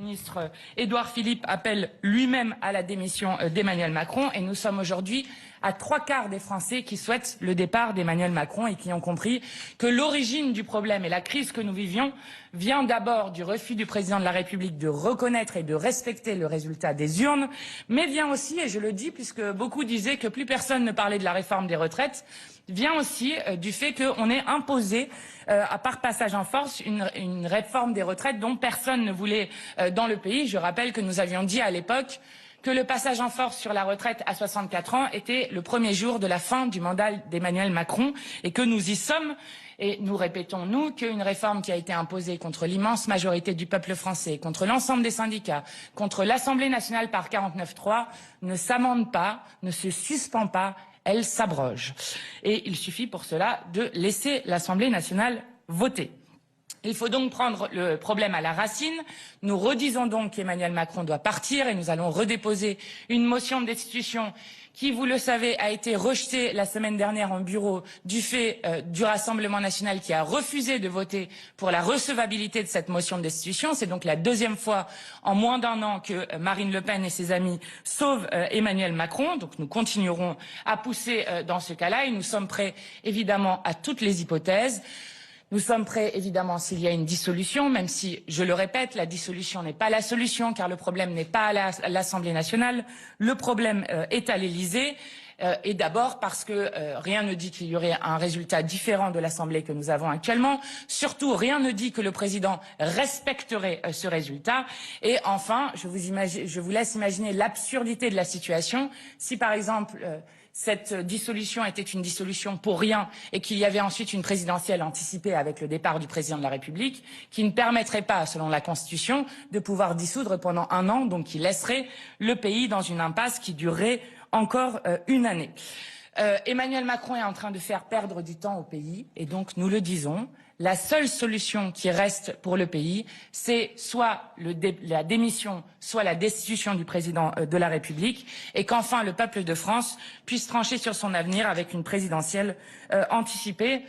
ministre Édouard Philippe appelle lui-même à la démission d'Emmanuel Macron et nous sommes aujourd'hui à 3/4 des Français qui souhaitent le départ d'Emmanuel Macron et qui ont compris que l'origine du problème et la crise que nous vivions vient d'abord du refus du président de la République de reconnaître et de respecter le résultat des urnes, mais vient aussi, et je le dis puisque beaucoup disaient que plus personne ne parlait de la réforme des retraites, vient aussi du fait qu'on ait imposé par passage en force une réforme des retraites dont personne ne voulait dans le pays. Je rappelle que nous avions dit à l'époque que le passage en force sur la retraite à 64 ans était le premier jour de la fin du mandat d'Emmanuel Macron et que nous y sommes. Et nous répétons, nous, qu'une réforme qui a été imposée contre l'immense majorité du peuple français, contre l'ensemble des syndicats, contre l'Assemblée nationale par 49.3, ne s'amende pas, ne se suspend pas, elle s'abroge. Et il suffit pour cela de laisser l'Assemblée nationale voter. Il faut donc prendre le problème à la racine. Nous redisons donc qu'Emmanuel Macron doit partir et nous allons redéposer une motion de destitution qui, vous le savez, a été rejetée la semaine dernière en bureau du fait du Rassemblement national qui a refusé de voter pour la recevabilité de cette motion de destitution. C'est donc la deuxième fois en moins d'un an que Marine Le Pen et ses amis sauvent Emmanuel Macron. Donc nous continuerons à pousser dans ce cas-là et nous sommes prêts évidemment à toutes les hypothèses. Nous sommes prêts, évidemment, s'il y a une dissolution, même si, je le répète, la dissolution n'est pas la solution, car le problème n'est pas à l'Assemblée nationale, le problème est à l'Élysée, et d'abord parce que rien ne dit qu'il y aurait un résultat différent de l'Assemblée que nous avons actuellement, surtout rien ne dit que le président respecterait ce résultat, et enfin, je vous laisse imaginer l'absurdité de la situation, si par exemple cette dissolution était une dissolution pour rien et qu'il y avait ensuite une présidentielle anticipée avec le départ du président de la République qui ne permettrait pas, selon la Constitution, de pouvoir dissoudre pendant un an, donc qui laisserait le pays dans une impasse qui durerait encore une année. Emmanuel Macron est en train de faire perdre du temps au pays et donc nous le disons, la seule solution qui reste pour le pays, c'est soit la démission, soit la destitution du président de la République et qu'enfin le peuple de France puisse trancher sur son avenir avec une présidentielle anticipée.